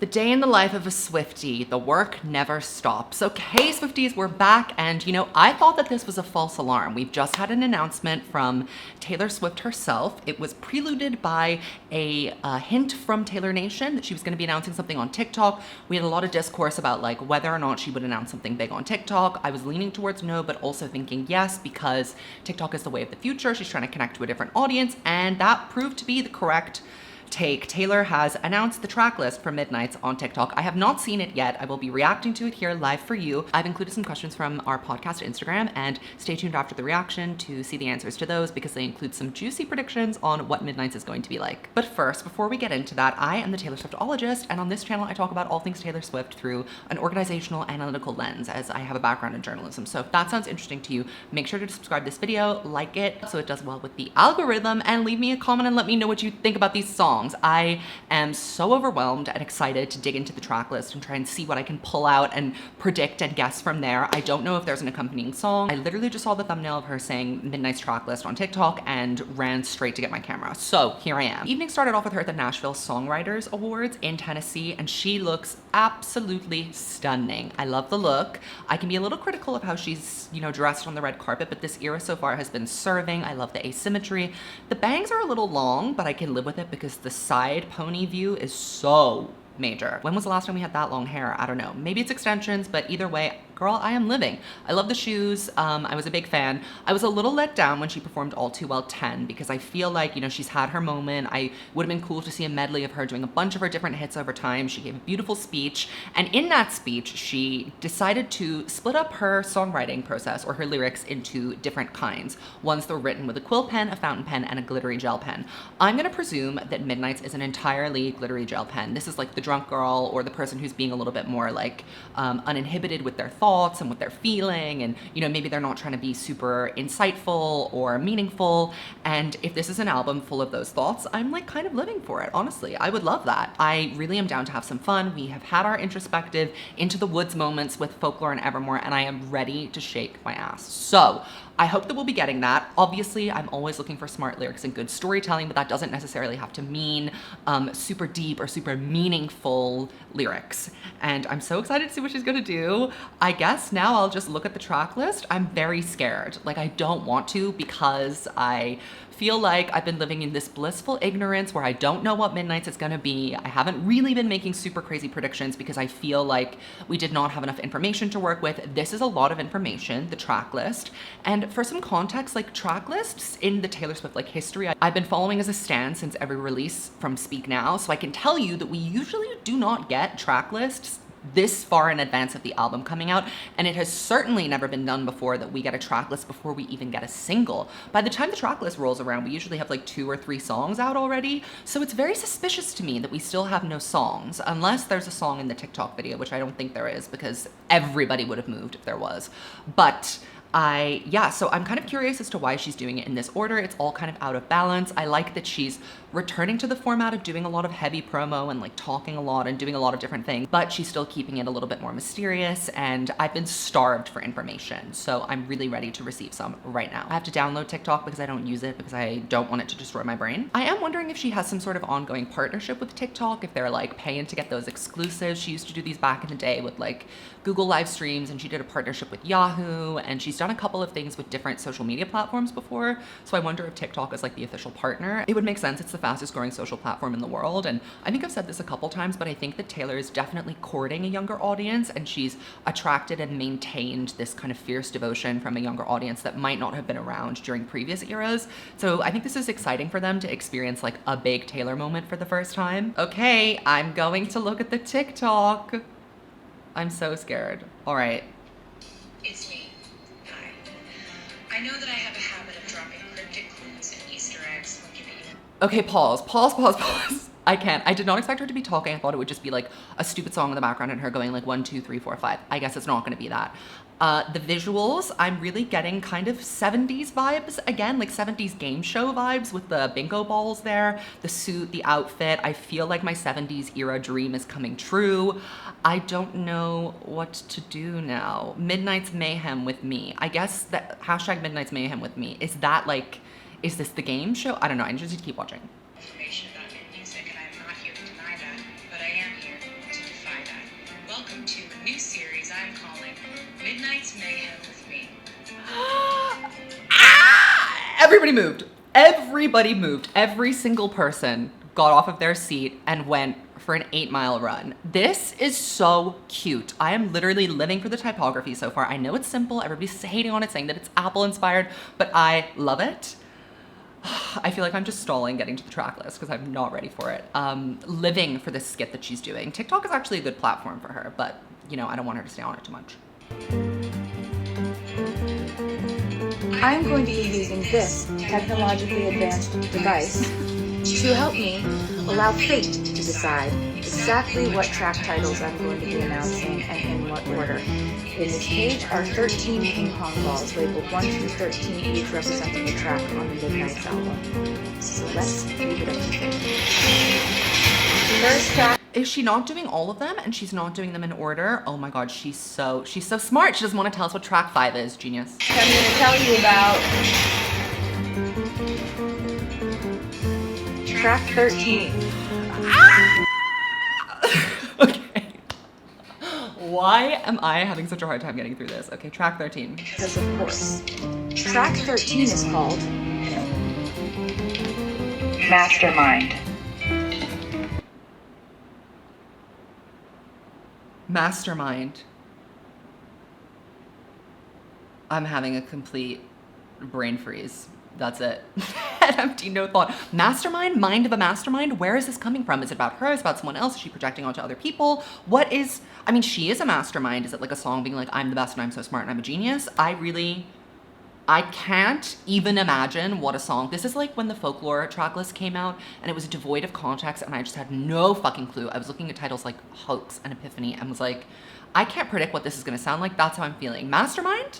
The day in the life of a Swiftie, the work never stops. Okay, Swifties, we're back, and you know, I thought that this was a false alarm. We've just had an announcement from Taylor Swift herself. It was preluded by a hint from Taylor Nation that she was going to be announcing something on TikTok. We had a lot of discourse about like whether or not she would announce something big on TikTok. I was leaning towards no, but also thinking yes, because TikTok is the way of the future. She's trying to connect to a different audience, and that proved to be the correct take. Taylor has announced the track list for Midnights on TikTok. I have not seen it yet. I will be reacting to it here live for you. I've included some questions from our podcast Instagram, and stay tuned after the reaction to see the answers to those because they include some juicy predictions on what Midnights is going to be like. But first, before we get into that, I am the Taylor Swiftologist, and on this channel I talk about all things Taylor Swift through an organizational analytical lens, as I have a background in journalism. So if that sounds interesting to you, make sure to subscribe to this video, like it so it does well with the algorithm, and leave me a comment and let me know what you think about these songs. I am so overwhelmed and excited to dig into the track list and try and see what I can pull out and predict and guess from there. I don't know if there's an accompanying song. I literally just saw the thumbnail of her saying Midnight's track list on TikTok and ran straight to get my camera. So here I am. Evening started off with her at the Nashville Songwriters Awards in Tennessee, and she looks absolutely stunning. I love the look. I can be a little critical of how she's, you know, dressed on the red carpet, but this era so far has been serving. I love the asymmetry. The bangs are a little long, but I can live with it because the side pony view is so major. When was the last time we had that long hair? I don't know. Maybe it's extensions, but either way, girl, I am living. I love the shoes. I was a big fan. I was a little let down when she performed All Too Well 10 because I feel like, you know, she's had her moment. I would have been cool to see a medley of her doing a bunch of her different hits over time. She gave a beautiful speech, and in that speech, she decided to split up her songwriting process or her lyrics into different kinds. Ones that were written with a quill pen, a fountain pen, and a glittery gel pen. I'm gonna presume that Midnights is an entirely glittery gel pen. This is like the drunk girl or the person who's being a little bit more like uninhibited with their thoughts and what they're feeling, and you know, maybe they're not trying to be super insightful or meaningful. And if this is an album full of those thoughts, I'm like kind of living for it. Honestly, I would love that. I really am down to have some fun. We have had our introspective into the woods moments with Folklore and Evermore, and I am ready to shake my ass. So I hope that we'll be getting that. Obviously, I'm always looking for smart lyrics and good storytelling, but that doesn't necessarily have to mean super deep or super meaningful lyrics. And I'm so excited to see what she's gonna do. I guess now I'll just look at the track list. I'm very scared. Like, I don't want to because I feel like I've been living in this blissful ignorance where I don't know what Midnights is gonna be. I haven't really been making super crazy predictions because I feel like we did not have enough information to work with. This is a lot of information, the track list. And for some context, like track lists in the Taylor Swift like history, I've been following as a stan since every release from Speak Now. So I can tell you that we usually do not get track lists this far in advance of the album coming out, and it has certainly never been done before that we get a track list before we even get a single. By the time the track list rolls around, we usually have like 2 or 3 songs out already, so it's very suspicious to me that we still have no songs, unless there's a song in the TikTok video, which I don't think there is because everybody would have moved if there was. But so I'm kind of curious as to why she's doing it in this order. It's all kind of out of balance. I like that she's returning to the format of doing a lot of heavy promo and like talking a lot and doing a lot of different things, but she's still keeping it a little bit more mysterious, and I've been starved for information, so I'm really ready to receive some right now. I have to download TikTok because I don't use it because I don't want it to destroy my brain. I am wondering if she has some sort of ongoing partnership with TikTok, if they're like paying to get those exclusives. She used to do these back in the day with like Google live streams, and she did a partnership with Yahoo, and she's done a couple of things with different social media platforms before, so I wonder if TikTok is like the official partner. It would make sense. It's the fastest growing social platform in the world, and I think I've said this a couple times, but I think that Taylor is definitely courting a younger audience, and she's attracted and maintained this kind of fierce devotion from a younger audience that might not have been around during previous eras. So I think this is exciting for them to experience like a big Taylor moment for the first time. Okay, I'm going to look at the TikTok. I'm so scared. All right. It's me. Hi. I know that I have a habit of dropping cryptic clues and Easter eggs when giving you. Okay, pause. I can't. I did not expect her to be talking. I thought it would just be like a stupid song in the background and her going like 1, 2, 3, 4, 5. I guess it's not gonna be that. The visuals, I'm really getting kind of 70s vibes again, like 70s game show vibes with the bingo balls there, the suit, the outfit. I feel like my 70s era dream is coming true. I don't know what to do now. Midnight's Mayhem with me. I guess that hashtag Midnight's Mayhem with me. Is that like, is this the game show? I don't know. I just need to keep watching. Information about your music, and I'm not here to deny that, but I am here welcome to a new series I'm calling Midnight's Mayhem with Me. Everybody moved. Everybody moved. Every single person got off of their seat and went for an 8-mile run. This is so cute. I am literally living for the typography so far. I know it's simple. Everybody's hating on it, saying that it's Apple inspired, but I love it. I feel like I'm just stalling getting to the track list because I'm not ready for it. Living for this skit that she's doing. TikTok is actually a good platform for her, but you know, I don't want her to stay on it too much. I'm going to be using this technologically advanced device to help me allow fate to decide exactly what track titles I'm going to be announcing and in what order. In this page are 13 ping pong balls labeled 1 through 13, each representing a track on the Midnight's album. So let's leave it up to fate. First track. Is she not doing all of them and she's not doing them in order? Oh my god, she's so smart. She doesn't want to tell us what track 5 is. Genius. I'm going to tell you about track 13. Okay. Why am I having such a hard time getting through this? Okay, track 13. Because of course, track 13 is called Mastermind. Mastermind. I'm having a complete brain freeze. That's it. Head empty, no thought. Mastermind? Mind of a mastermind? Where is this coming from? Is it about her? Is it about someone else? Is she projecting onto other people? What is, I mean, she is a mastermind. Is it like a song being like, I'm the best and I'm so smart and I'm a genius? I can't even imagine what a song. This is like when the folklore track list came out and it was devoid of context and I just had no fucking clue. I was looking at titles like Hoax and Epiphany and was like, I can't predict what this is gonna sound like. That's how I'm feeling. Mastermind?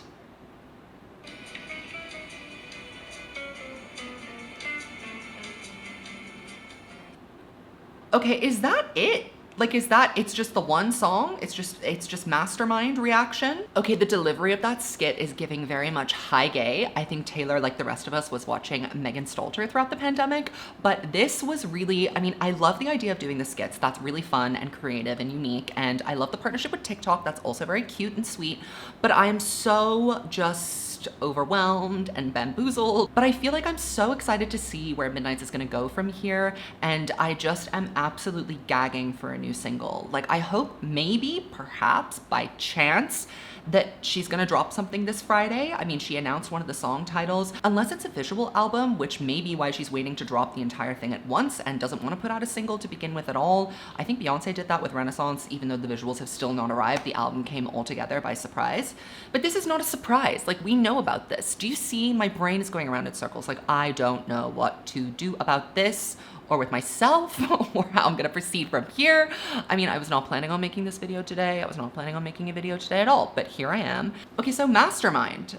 Okay, is that it? Like, is that, it's just the one song? It's just Mastermind reaction? Okay, the delivery of that skit is giving very much high gay. I think Taylor, like the rest of us, was watching Megan Stalter throughout the pandemic, but this was really, I mean, I love the idea of doing the skits. That's really fun and creative and unique, and I love the partnership with TikTok. That's also very cute and sweet, but I am so just overwhelmed and bamboozled. But I feel like I'm so excited to see where Midnight's is gonna go from here, and I just am absolutely gagging for a new single. Like, I hope maybe, perhaps, by chance, that she's gonna drop something this Friday. I mean, she announced one of the song titles. Unless it's a visual album, which may be why she's waiting to drop the entire thing at once and doesn't want to put out a single to begin with at all. I think Beyonce did that with Renaissance, even though the visuals have still not arrived. The album came all together by surprise. But this is not a surprise. Like, we know about this. Do you see? My brain is going around in circles. Like, I don't know what to do about this, or with myself, or how I'm gonna proceed from here. I mean, I was not planning on making this video today. I was not planning on making a video today at all, but here I am. Okay, so Mastermind.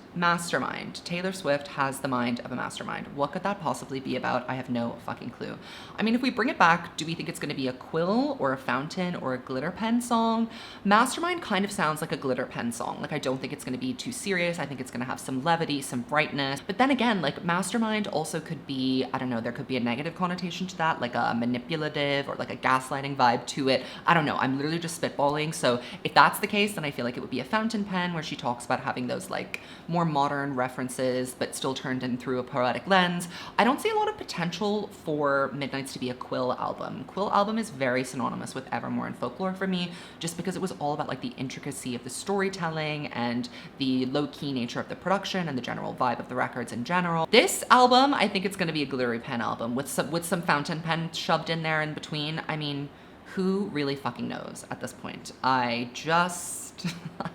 Taylor Swift has the mind of a mastermind. What could that possibly be about? I have no fucking clue. I mean, if we bring it back, do we think it's gonna be a quill or a fountain or a glitter pen song? Mastermind kind of sounds like a glitter pen song. Like, I don't think it's gonna be too serious. I think it's gonna have some levity, some brightness. But then again, like, mastermind also could be, I don't know, there could be a negative connotation to that, like a manipulative or like a gaslighting vibe to it. I don't know, I'm literally just spitballing. So if that's the case, then I feel like it would be a fountain pen where she talks about having those like more modern references, but still turned in through a poetic lens. I don't see a lot of potential for Midnight's to be a quill album. Quill album is very synonymous with Evermore and folklore for me, just because it was all about like the intricacy of the storytelling and the low-key nature of the production and the general vibe of the records in general. This album, I think it's gonna be a glittery pen album with some fountain pen shoved in there in between. I mean, who really fucking knows at this point? I just,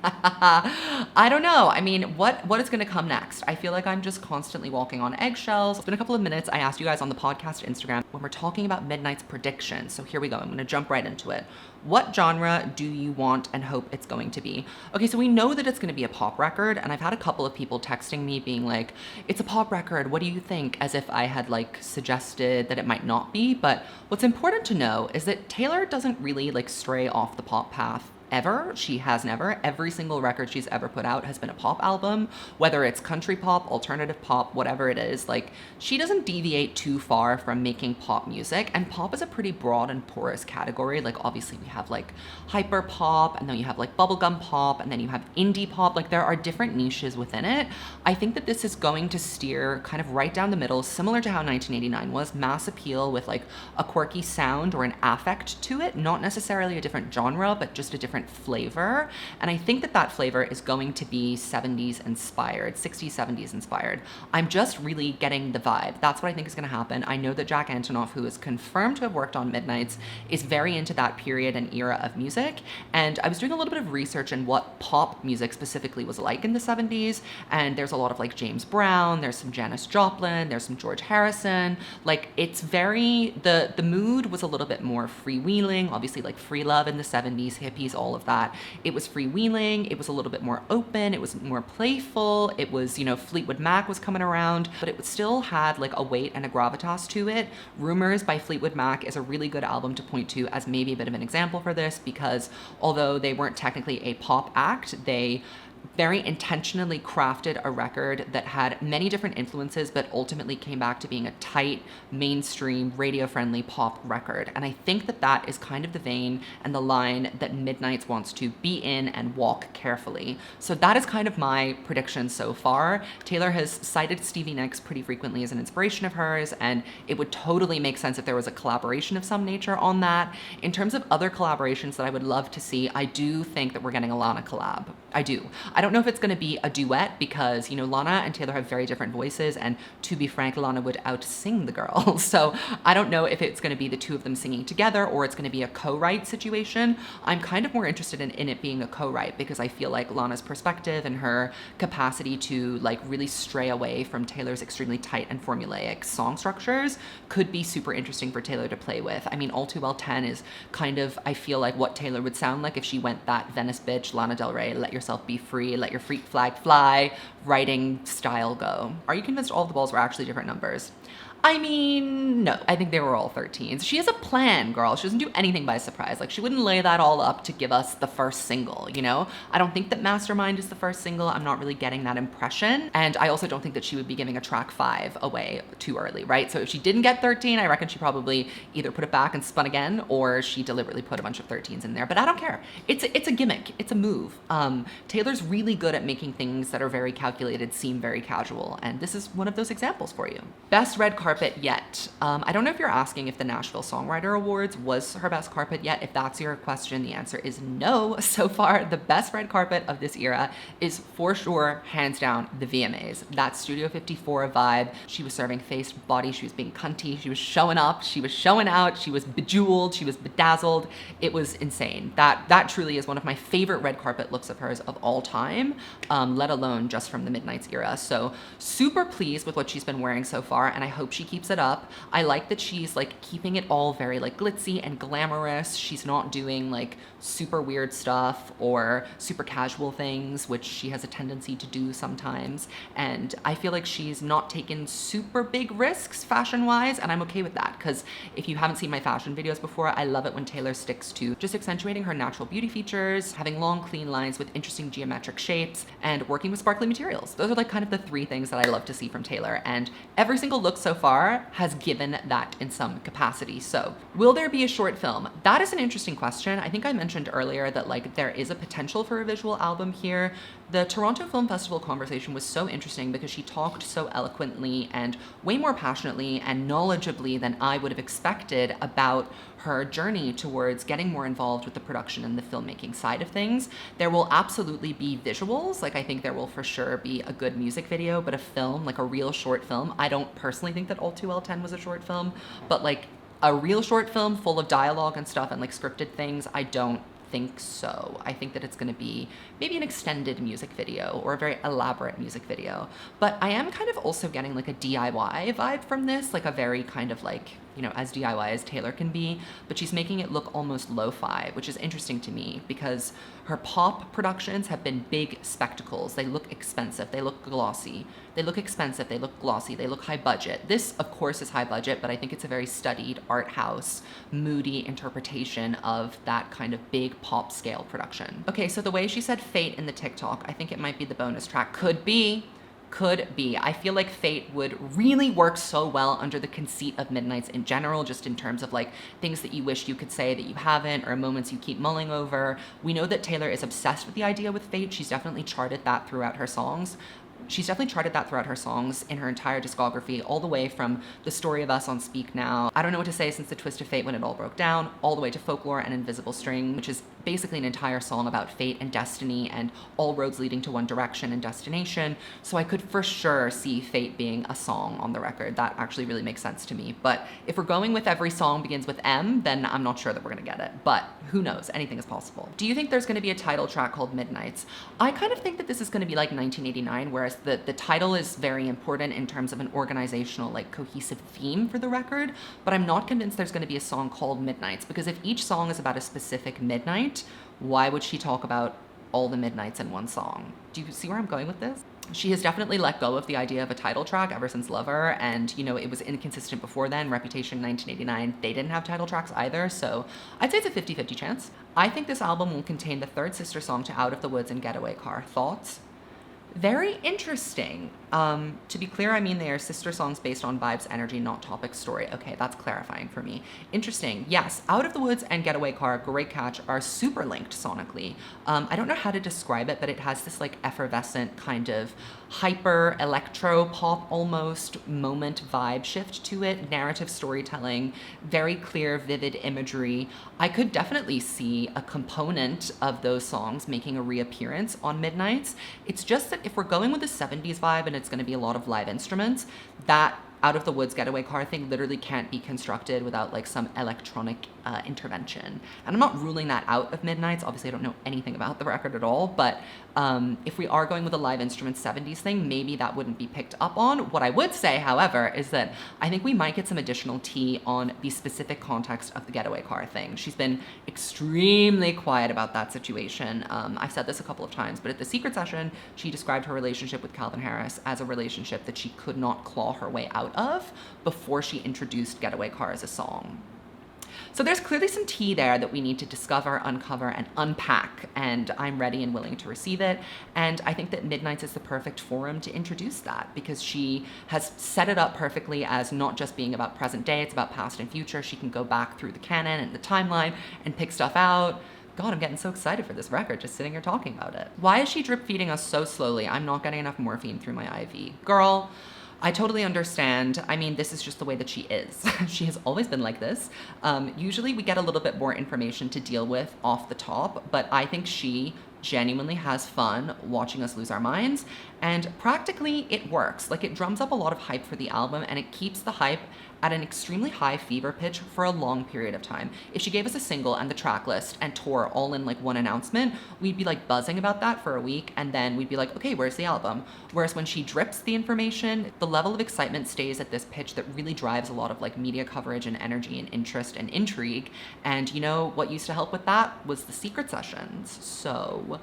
I don't know. I mean, what is gonna come next? I feel like I'm just constantly walking on eggshells. It's been a couple of minutes. I asked you guys on the podcast Instagram when we're talking about Midnight's predictions. So here we go. I'm gonna jump right into it. What genre do you want and hope it's going to be? Okay, so we know that it's gonna be a pop record, and I've had a couple of people texting me being like, it's a pop record, what do you think? As if I had like suggested that it might not be. But what's important to know is that Taylor doesn't really like stray off the pop path ever. She has never. Every single record she's ever put out has been a pop album, whether it's country pop, alternative pop, whatever it is. Like, she doesn't deviate too far from making pop music, and pop is a pretty broad and porous category. Like, obviously we have like hyper pop, and then you have like bubblegum pop, and then you have indie pop. Like, there are different niches within it. I think that this is going to steer kind of right down the middle, similar to how 1989 was. Mass appeal with like a quirky sound or an affect to it, not necessarily a different genre, but just a different flavor. And I think that that flavor is going to be 70s inspired, 60s, 70s inspired. I'm just really getting the vibe. That's what I think is going to happen. I know that Jack Antonoff, who is confirmed to have worked on Midnights, is very into that period and era of music. And I was doing a little bit of research in what pop music specifically was like in the 70s. And there's a lot of like James Brown, there's some Janis Joplin, there's some George Harrison. Like, it's very, the mood was a little bit more freewheeling, obviously like free love in the 70s, hippies, all of that. It was freewheeling, it was a little bit more open, it was more playful, it was, you know, Fleetwood Mac was coming around, but it still had like a weight and a gravitas to it. Rumors by Fleetwood Mac is a really good album to point to as maybe a bit of an example for this, because although they weren't technically a pop act, they very intentionally crafted a record that had many different influences, but ultimately came back to being a tight, mainstream, radio-friendly pop record. And I think that that is kind of the vein and the line that Midnights wants to be in and walk carefully. So that is kind of my prediction so far. Taylor has cited Stevie Nicks pretty frequently as an inspiration of hers, and it would totally make sense if there was a collaboration of some nature on that. In terms of other collaborations that I would love to see, I do think that we're getting a Lana collab. I do. I don't know if it's going to be a duet because, you know, Lana and Taylor have very different voices, and to be frank, Lana would out-sing the girl. So I don't know if it's going to be the two of them singing together or it's going to be a co-write situation. I'm kind of more interested in it being a co-write because I feel like Lana's perspective and her capacity to like really stray away from Taylor's extremely tight and formulaic song structures could be super interesting for Taylor to play with. I mean, All Too Well 10 is kind of, I feel like, what Taylor would sound like if she went that Venice bitch, Lana Del Rey, let yourself be free, let your freak flag fly, writing style go. Are you convinced all of the balls were actually different numbers? I mean, no, I think they were all 13s. She has a plan, girl. She doesn't do anything by surprise. Like, she wouldn't lay that all up to give us the first single, you know? I don't think that Mastermind is the first single. I'm not really getting that impression. And I also don't think that she would be giving a track 5 away too early, right? So if she didn't get 13, I reckon she probably either put it back and spun again, or she deliberately put a bunch of 13s in there. But I don't care. It's a gimmick. It's a move. Taylor's really good at making things that are very calculated seem very casual. And this is one of those examples for you. Best red carpet yet. I don't know if you're asking if the Nashville Songwriter Awards was her best carpet yet. If that's your question, the answer is no. So far, the best red carpet of this era is for sure, hands down, the VMAs. That Studio 54 vibe. She was serving face, body, she was being cunty, she was showing up, she was showing out, she was bejeweled, she was bedazzled. It was insane. That truly is one of my favorite red carpet looks of hers of all time, let alone just from the Midnights era. So super pleased with what she's been wearing so far, and I hope she keeps it up. I like that she's like keeping it all very like glitzy and glamorous. She's not doing like super weird stuff or super casual things, which she has a tendency to do sometimes. And I feel like she's not taken super big risks fashion-wise, and I'm okay with that, because if you haven't seen my fashion videos before, I love it when Taylor sticks to just accentuating her natural beauty features, having long, clean lines with interesting geometric shapes, and working with sparkly materials. Those are like kind of the 3 things that I love to see from Taylor, and every single look so far has given that in some capacity. So will there be a short film? That is an interesting question. I think I mentioned earlier that like there is a potential for a visual album here. The Toronto Film Festival conversation was so interesting because she talked so eloquently and way more passionately and knowledgeably than I would have expected about her journey towards getting more involved with the production and the filmmaking side of things. There will absolutely be visuals. Like, I think there will for sure be a good music video, but a film, like a real short film. I don't personally think that All Too Well 10 was a short film, but like a real short film full of dialogue and stuff and like scripted things, I don't think so. I think that it's going to be maybe an extended music video or a very elaborate music video. But I am kind of also getting like a DIY vibe from this, like a very kind of like you know, as DIY as Taylor can be, but she's making it look almost lo-fi, which is interesting to me because her pop productions have been big spectacles. They look expensive, they look glossy, they look expensive, they look glossy, they look high budget. This, of course, is high budget, but I think it's a very studied art house, moody interpretation of that kind of big pop scale production. Okay, so the way she said Fate in the TikTok, I think it might be the bonus track. Could be. I feel like Fate would really work so well under the conceit of Midnights in general, just in terms of like things that you wish you could say that you haven't, or moments you keep mulling over. We know that Taylor is obsessed with the idea with Fate. She's definitely charted that throughout her songs. In her entire discography, all the way from The Story of Us on Speak Now, I Don't Know What to Say Since the Twist of Fate When It All Broke Down, all the way to Folklore and Invisible String, which is basically an entire song about fate and destiny and all roads leading to one direction and destination. So I could for sure see Fate being a song on the record. That actually really makes sense to me. But if we're going with every song begins with M, then I'm not sure that we're gonna get it. But who knows? Anything is possible. Do you think there's gonna be a title track called Midnights? I kind of think that this is gonna be like 1989, whereas the title is very important in terms of an organizational, like cohesive theme for the record, but I'm not convinced there's gonna be a song called Midnights, because if each song is about a specific midnight, why would she talk about all the midnights in one song? Do you see where I'm going with this? She has definitely let go of the idea of a title track ever since Lover, and you know, it was inconsistent before then. Reputation 1989, they didn't have title tracks either, so I'd say it's a 50-50 chance. I think this album will contain the third sister song to Out of the Woods and Getaway Car. Thoughts? Very interesting. To be clear, I mean they are sister songs based on vibes, energy, not topic, story. Okay, that's clarifying for me. Interesting. Yes, Out of the Woods and Getaway Car, great catch, are super linked sonically. I don't know how to describe it, but it has this like effervescent kind of hyper electro pop almost moment vibe shift to it, narrative storytelling, very clear, vivid imagery. I could definitely see a component of those songs making a reappearance on Midnights. It's just that if we're going with a 70s vibe and it's going to be a lot of live instruments, that Out of the Woods Getaway Car thing literally can't be constructed without like some electronic intervention. And I'm not ruling that out of Midnights. Obviously, I don't know anything about the record at all, but if we are going with a live instrument 70s thing, maybe that wouldn't be picked up on. What I would say, however, is that I think we might get some additional tea on the specific context of the Getaway Car thing. She's been extremely quiet about that situation. I've said this a couple of times, but at the Secret Session, she described her relationship with Calvin Harris as a relationship that she could not claw her way out of before she introduced Getaway Car as a song. So there's clearly some tea there that we need to discover, uncover, and unpack, and I'm ready and willing to receive it. And I think that Midnights is the perfect forum to introduce that, because she has set it up perfectly as not just being about present day, it's about past and future. She can go back through the canon and the timeline and pick stuff out. God, I'm getting so excited for this record, just sitting here talking about it. Why is she drip feeding us so slowly? I'm not getting enough morphine through my IV. Girl, I totally understand. I mean, this is just the way that she is. She has always been like this. Usually we get a little bit more information to deal with off the top, but I think she genuinely has fun watching us lose our minds, and practically it works. Like, it drums up a lot of hype for the album, and it keeps the hype at an extremely high fever pitch for a long period of time. If she gave us a single and the track list and tour all in like one announcement, we'd be like buzzing about that for a week, and then we'd be like, okay, where's the album? Whereas when she drips the information, the level of excitement stays at this pitch that really drives a lot of like media coverage and energy and interest and intrigue. And you know what used to help with that was the Secret Sessions. So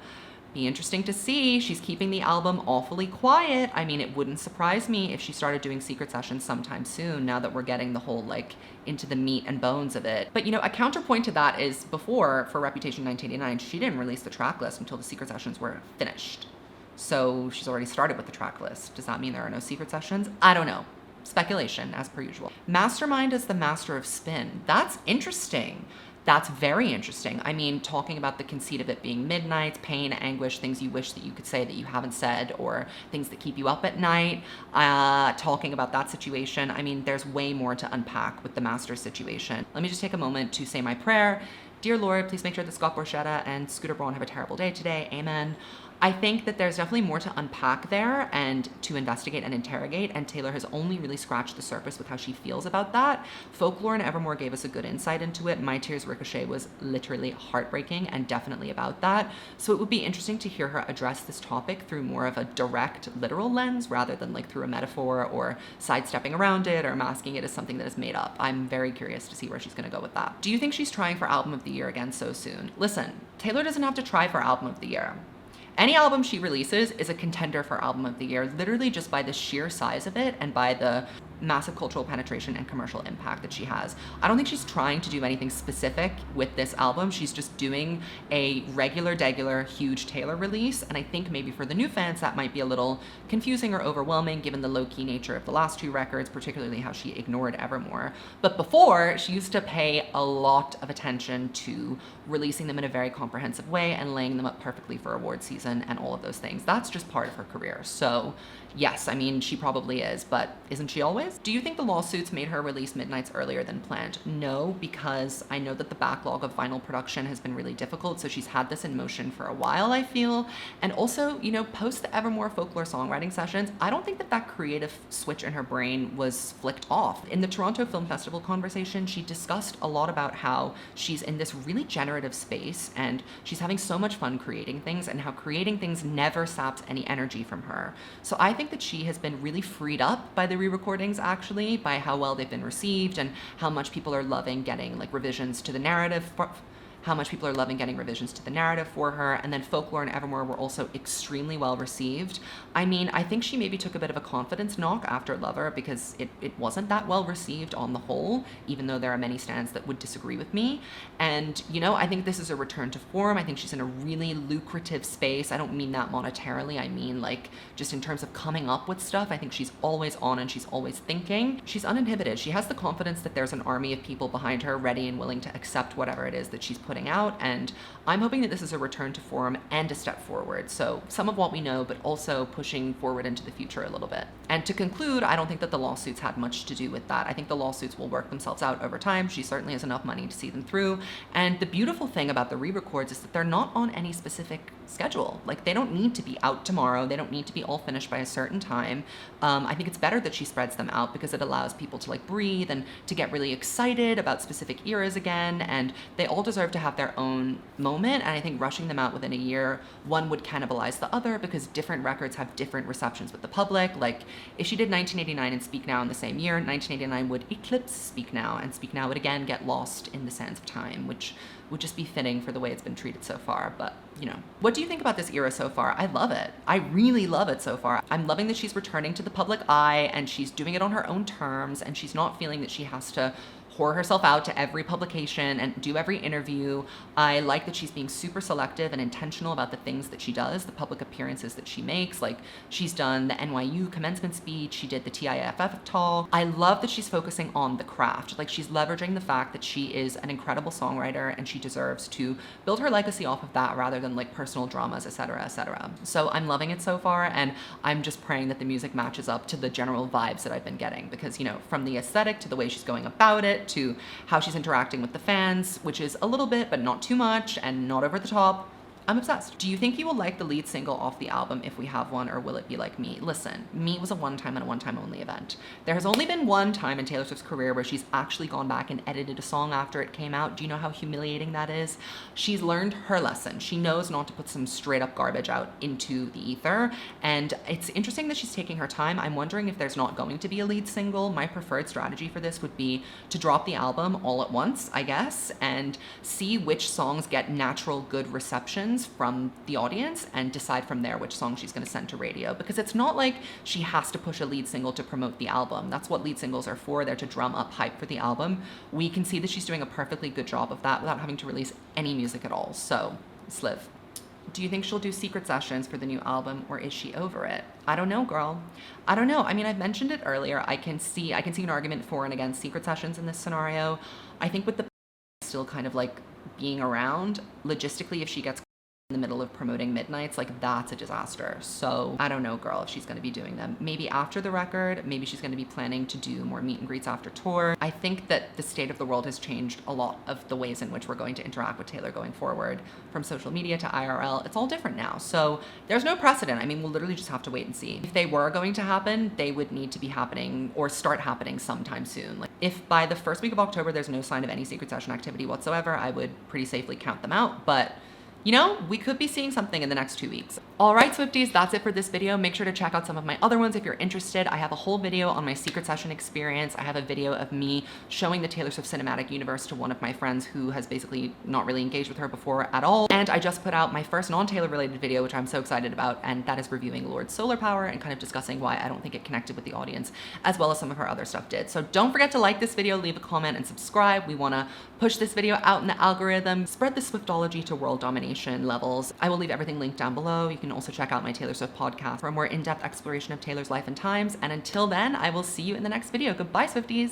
be interesting to see. She's keeping the album awfully quiet. I mean, it wouldn't surprise me if she started doing Secret Sessions sometime soon, now that we're getting the whole like into the meat and bones of it. But you know, a counterpoint to that is before, for Reputation 1989, she didn't release the track list until the Secret Sessions were finished. So she's already started with the track list. Does that mean there are no Secret Sessions? I don't know. Speculation, as per usual. Mastermind is the master of spin. That's interesting. That's very interesting. I mean, talking about the conceit of it being midnight, pain, anguish, things you wish that you could say that you haven't said, or things that keep you up at night, talking about that situation. I mean, there's way more to unpack with the master situation. Let me just take a moment to say my prayer. Dear Lord, please make sure that Scott Borchetta and Scooter Braun have a terrible day today. Amen. I think that there's definitely more to unpack there and to investigate and interrogate, and Taylor has only really scratched the surface with how she feels about that. Folklore and Evermore gave us a good insight into it. My Tears Ricochet was literally heartbreaking and definitely about that. So it would be interesting to hear her address this topic through more of a direct, literal lens rather than like through a metaphor or sidestepping around it or masking it as something that is made up. I'm very curious to see where she's gonna go with that. Do you think she's trying for Album of the Year again so soon? Listen, Taylor doesn't have to try for Album of the Year. Any album she releases is a contender for Album of the Year, literally just by the sheer size of it and by the massive cultural penetration and commercial impact that she has. I don't think she's trying to do anything specific with this album. She's just doing a regular, huge Taylor release. And I think maybe for the new fans, that might be a little confusing or overwhelming given the low-key nature of the last two records, particularly how she ignored Evermore. But before, she used to pay a lot of attention to releasing them in a very comprehensive way and laying them up perfectly for award season and all of those things. That's just part of her career. So yes, I mean, she probably is, but isn't she always? Do you think the lawsuits made her release Midnights earlier than planned? No, because I know that the backlog of vinyl production has been really difficult, so she's had this in motion for a while, I feel. And also, you know, post the Evermore folklore songwriting sessions, I don't think that that creative switch in her brain was flicked off. In the Toronto Film Festival conversation, she discussed a lot about how she's in this really generative space and she's having so much fun creating things and how creating things never saps any energy from her. So I think that she has been really freed up by the re-recordings, actually, by how well they've been received and how much people are loving getting like revisions to the narrative for her. And then Folklore and Evermore were also extremely well received. I mean, I think she maybe took a bit of a confidence knock after Lover because it wasn't that well received on the whole, even though there are many stans that would disagree with me. And, you know, I think this is a return to form. I think she's in a really lucrative space. I don't mean that monetarily. I mean, like, just in terms of coming up with stuff. I think she's always on and she's always thinking. She's uninhibited. She has the confidence that there's an army of people behind her ready and willing to accept whatever it is that she's putting out, and I'm hoping that this is a return to form and a step forward. So some of what we know, but also pushing forward into the future a little bit. And to conclude, I don't think that the lawsuits had much to do with that. I think the lawsuits will work themselves out over time. She certainly has enough money to see them through. And the beautiful thing about the re-records is that they're not on any specific schedule. Like, they don't need to be out tomorrow. They don't need to be all finished by a certain time. I think it's better that she spreads them out because it allows people to like breathe and to get really excited about specific eras again. And they all deserve to have their own moment. And I think rushing them out within a year, one would cannibalize the other because different records have different receptions with the public. Like, if she did 1989 and Speak Now in the same year, 1989 would eclipse Speak Now, and Speak Now would again get lost in the sands of time, which would just be fitting for the way it's been treated so far. But, you know, what do you think about this era so far? I love it. I really love it so far. I'm loving that she's returning to the public eye and she's doing it on her own terms, and she's not feeling that she has to pour herself out to every publication and do every interview. I like that she's being super selective and intentional about the things that she does, the public appearances that she makes. Like, she's done the NYU commencement speech, she did the TIFF talk. I love that she's focusing on the craft. Like, she's leveraging the fact that she is an incredible songwriter and she deserves to build her legacy off of that rather than like personal dramas, etc., etc. So I'm loving it so far, and I'm just praying that the music matches up to the general vibes that I've been getting because, you know, from the aesthetic to the way she's going about it to how she's interacting with the fans, which is a little bit, but not too much and not over the top. I'm obsessed. Do you think you will like the lead single off the album if we have one, or will it be like Me? Listen, Me was a one-time and a one-time only event. There has only been one time in Taylor Swift's career where she's actually gone back and edited a song after it came out. Do you know how humiliating that is? She's learned her lesson. She knows not to put some straight up garbage out into the ether, and it's interesting that she's taking her time. I'm wondering if there's not going to be a lead single. My preferred strategy for this would be to drop the album all at once, I guess, and see which songs get natural good receptions from the audience and decide from there which song she's going to send to radio, because it's not like she has to push a lead single to promote the album. That's what lead singles are for. They're to drum up hype for the album. We can see that she's doing a perfectly good job of that without having to release any music at all. So, Sliv, do you think she'll do secret sessions for the new album, or is she over it? I don't know, girl. I don't know. I mean, I've mentioned it earlier. I can see an argument for and against secret sessions in this scenario. I think with the still kind of like being around, logistically, if she gets in the middle of promoting Midnights, like that's a disaster. So I don't know, girl, if she's going to be doing them. Maybe after the record, maybe she's going to be planning to do more meet and greets after tour. I think that the state of the world has changed a lot of the ways in which we're going to interact with Taylor going forward, from social media to IRL. It's all different now. So there's no precedent. I mean, we'll literally just have to wait and see. If they were going to happen, they would need to be happening or start happening sometime soon. Like, if by the first week of October there's no sign of any secret session activity whatsoever, I would pretty safely count them out. But you know, we could be seeing something in the next 2 weeks. All right, Swifties, that's it for this video. Make sure to check out some of my other ones if you're interested. I have a whole video on my secret session experience. I have a video of me showing the Taylor Swift cinematic universe to one of my friends who has basically not really engaged with her before at all. And I just put out my first non-Taylor related video, which I'm so excited about, and that is reviewing Lord's Solar Power and kind of discussing why I don't think it connected with the audience as well as some of her other stuff did. So don't forget to like this video, leave a comment, and subscribe. We want to push this video out in the algorithm, spread the Swiftology to world domination levels. I will leave everything linked down below. You can also check out my Taylor Swift podcast for a more in-depth exploration of Taylor's life and times. And until then, I will see you in the next video. Goodbye, Swifties.